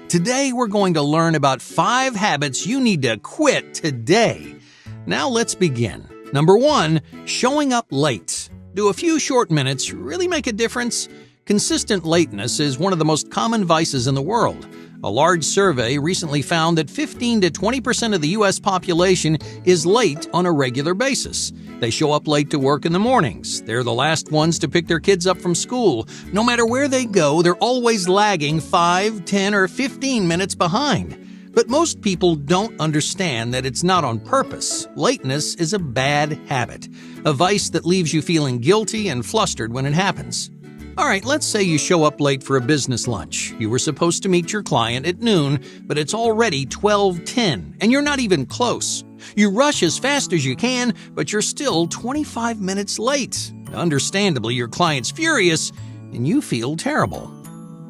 Today we're going to learn about 5 habits you need to quit today. Now let's begin. Number 1, showing up late. Do a few short minutes really make a difference? Consistent lateness is one of the most common vices in the world. A large survey recently found that 15 to 20% of the U.S. population is late on a regular basis. They show up late to work in the mornings. They're the last ones to pick their kids up from school. No matter where they go, they're always lagging 5, 10, or 15 minutes behind. But most people don't understand that it's not on purpose. Lateness is a bad habit, a vice that leaves you feeling guilty and flustered when it happens. All right, let's say you show up late for a business lunch. You were supposed to meet your client at noon, but it's already 12:10, and you're not even close. You rush as fast as you can, but you're still 25 minutes late. Understandably, your client's furious, and you feel terrible.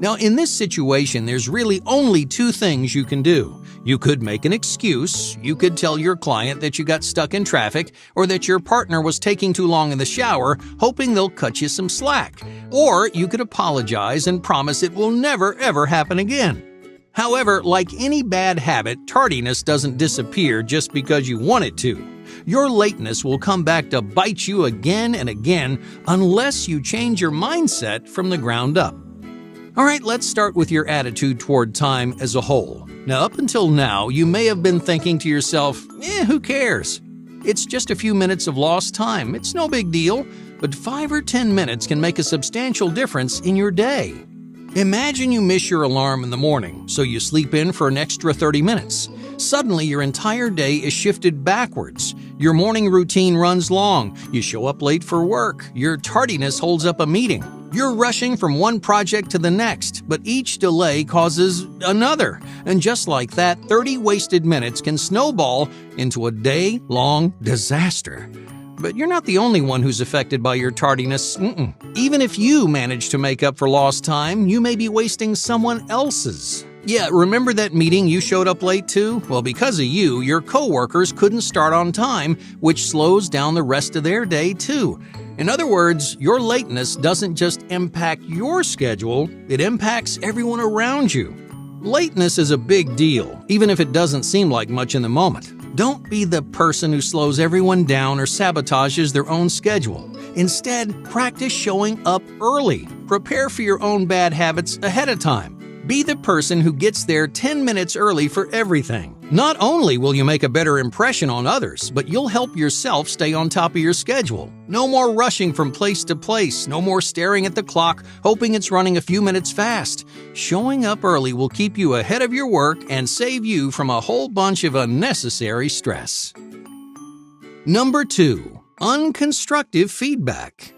Now, in this situation, there's really only 2 things you can do. You could make an excuse. You could tell your client that you got stuck in traffic or that your partner was taking too long in the shower, hoping they'll cut you some slack. Or you could apologize and promise it will never, ever happen again. However, like any bad habit, tardiness doesn't disappear just because you want it to. Your lateness will come back to bite you again and again unless you change your mindset from the ground up. All right, let's start with your attitude toward time as a whole. Now, up until now, you may have been thinking to yourself, who cares? It's just a few minutes of lost time. It's no big deal. But 5 or 10 minutes can make a substantial difference in your day. Imagine you miss your alarm in the morning, so you sleep in for an extra 30 minutes. Suddenly, your entire day is shifted backwards. Your morning routine runs long. You show up late for work. Your tardiness holds up a meeting. You're rushing from one project to the next, but each delay causes another. And just like that, 30 wasted minutes can snowball into a day-long disaster. But you're not the only one who's affected by your tardiness. Even if you manage to make up for lost time, you may be wasting someone else's. Yeah, remember that meeting you showed up late to? Well, because of you, your coworkers couldn't start on time, which slows down the rest of their day too. In other words, your lateness doesn't just impact your schedule, it impacts everyone around you. Lateness is a big deal, even if it doesn't seem like much in the moment. Don't be the person who slows everyone down or sabotages their own schedule. Instead, practice showing up early. Prepare for your own bad habits ahead of time. Be the person who gets there 10 minutes early for everything. Not only will you make a better impression on others, but you'll help yourself stay on top of your schedule. No more rushing from place to place. No more staring at the clock, hoping it's running a few minutes fast. Showing up early will keep you ahead of your work and save you from a whole bunch of unnecessary stress. Number 2, unconstructive feedback.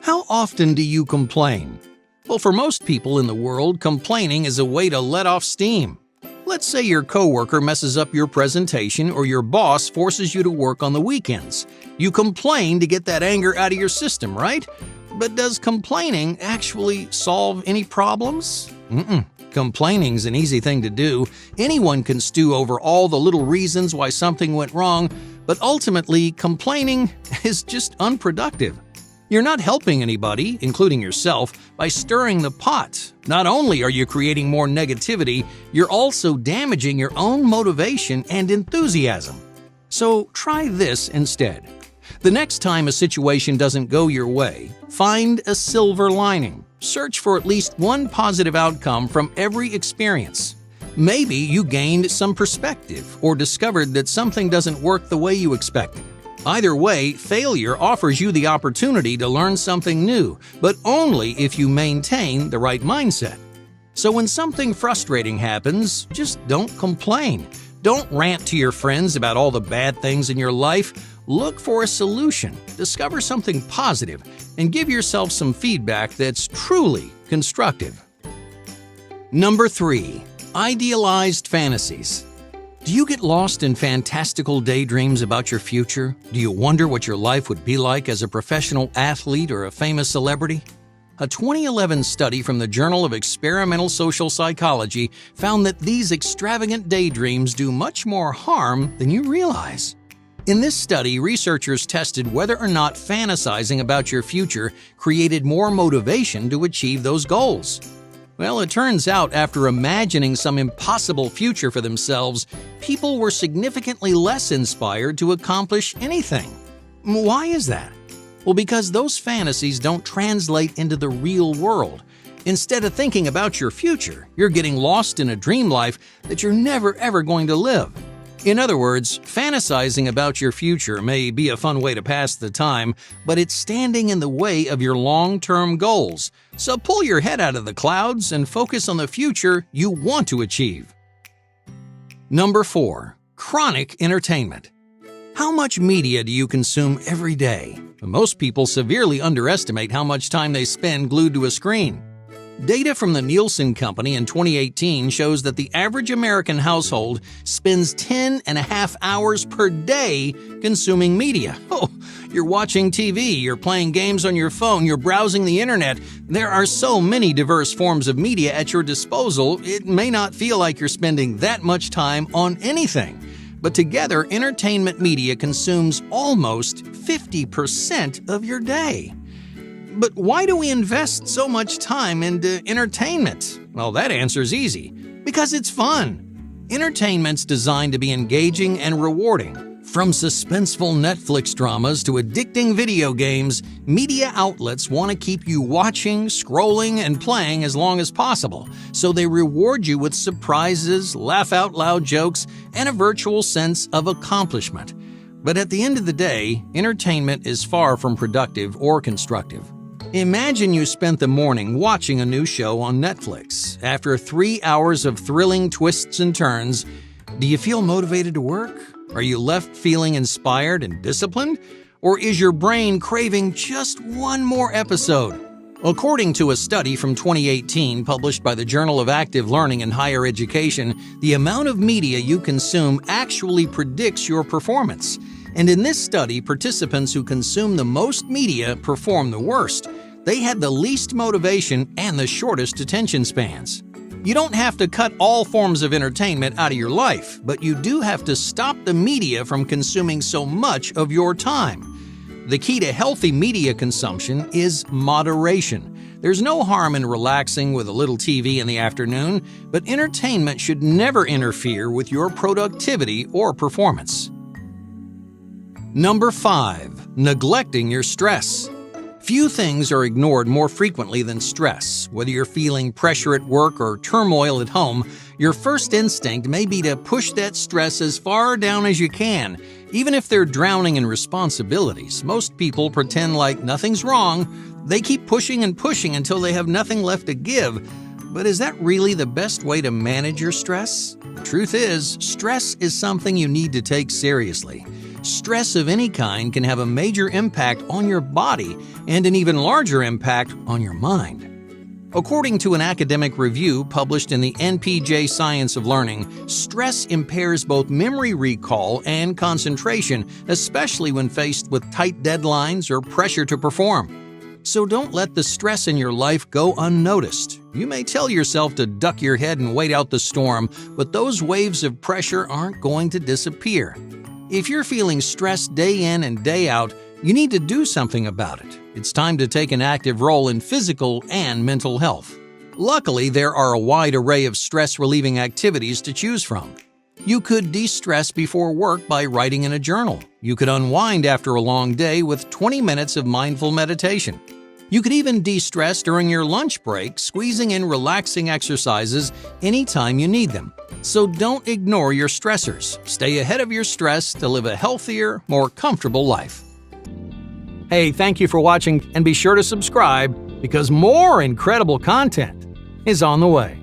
How often do you complain? Well, for most people in the world, complaining is a way to let off steam. Let's say your coworker messes up your presentation or your boss forces you to work on the weekends. You complain to get that anger out of your system, right? But does complaining actually solve any problems? Complaining's an easy thing to do. Anyone can stew over all the little reasons why something went wrong, but ultimately, complaining is just unproductive. You're not helping anybody, including yourself, by stirring the pot. Not only are you creating more negativity, you're also damaging your own motivation and enthusiasm. So try this instead. The next time a situation doesn't go your way, find a silver lining. Search for at least one positive outcome from every experience. Maybe you gained some perspective or discovered that something doesn't work the way you expected. Either way, failure offers you the opportunity to learn something new, but only if you maintain the right mindset. So when something frustrating happens, just don't complain. Don't rant to your friends about all the bad things in your life. Look for a solution, discover something positive, and give yourself some feedback that's truly constructive. Number 3, idealized fantasies. Do you get lost in fantastical daydreams about your future? Do you wonder what your life would be like as a professional athlete or a famous celebrity? A 2011 study from the Journal of Experimental Social Psychology found that these extravagant daydreams do much more harm than you realize. In this study, researchers tested whether or not fantasizing about your future created more motivation to achieve those goals. Well, it turns out after imagining some impossible future for themselves, people were significantly less inspired to accomplish anything. Why is that? Well, because those fantasies don't translate into the real world. Instead of thinking about your future, you're getting lost in a dream life that you're never ever going to live. In other words, fantasizing about your future may be a fun way to pass the time, but it's standing in the way of your long-term goals. So pull your head out of the clouds and focus on the future you want to achieve. Number 4. Chronic entertainment. How much media do you consume every day? Most people severely underestimate how much time they spend glued to a screen. Data from the Nielsen Company in 2018 shows that the average American household spends 10.5 hours per day consuming media. Oh, you're watching TV, you're playing games on your phone, you're browsing the internet. There are so many diverse forms of media at your disposal, it may not feel like you're spending that much time on anything. But together, entertainment media consumes almost 50% of your day. But why do we invest so much time into entertainment? Well, that answer's easy. Because it's fun. Entertainment's designed to be engaging and rewarding. From suspenseful Netflix dramas to addicting video games, media outlets want to keep you watching, scrolling, and playing as long as possible. So they reward you with surprises, laugh-out-loud jokes, and a virtual sense of accomplishment. But at the end of the day, entertainment is far from productive or constructive. Imagine you spent the morning watching a new show on Netflix. After 3 hours of thrilling twists and turns, do you feel motivated to work? Are you left feeling inspired and disciplined? Or is your brain craving just one more episode? According to a study from 2018 published by the Journal of Active Learning in Higher Education, the amount of media you consume actually predicts your performance. And in this study, participants who consume the most media perform the worst. They had the least motivation and the shortest attention spans. You don't have to cut all forms of entertainment out of your life, but you do have to stop the media from consuming so much of your time. The key to healthy media consumption is moderation. There's no harm in relaxing with a little TV in the afternoon, but entertainment should never interfere with your productivity or performance. Number 5. Neglecting your stress. Few things are ignored more frequently than stress. Whether you're feeling pressure at work or turmoil at home, your first instinct may be to push that stress as far down as you can. Even if they're drowning in responsibilities, most people pretend like nothing's wrong. They keep pushing and pushing until they have nothing left to give. But is that really the best way to manage your stress? The truth is, stress is something you need to take seriously. Stress of any kind can have a major impact on your body and an even larger impact on your mind. According to an academic review published in the NPJ Science of Learning, stress impairs both memory recall and concentration, especially when faced with tight deadlines or pressure to perform. So don't let the stress in your life go unnoticed. You may tell yourself to duck your head and wait out the storm, but those waves of pressure aren't going to disappear. If you're feeling stressed day in and day out, you need to do something about it. It's time to take an active role in physical and mental health. Luckily, there are a wide array of stress-relieving activities to choose from. You could de-stress before work by writing in a journal. You could unwind after a long day with 20 minutes of mindful meditation. You could even de-stress during your lunch break, squeezing in relaxing exercises anytime you need them. So don't ignore your stressors. Stay ahead of your stress to live a healthier, more comfortable life. Hey, thank you for watching, and be sure to subscribe because more incredible content is on the way.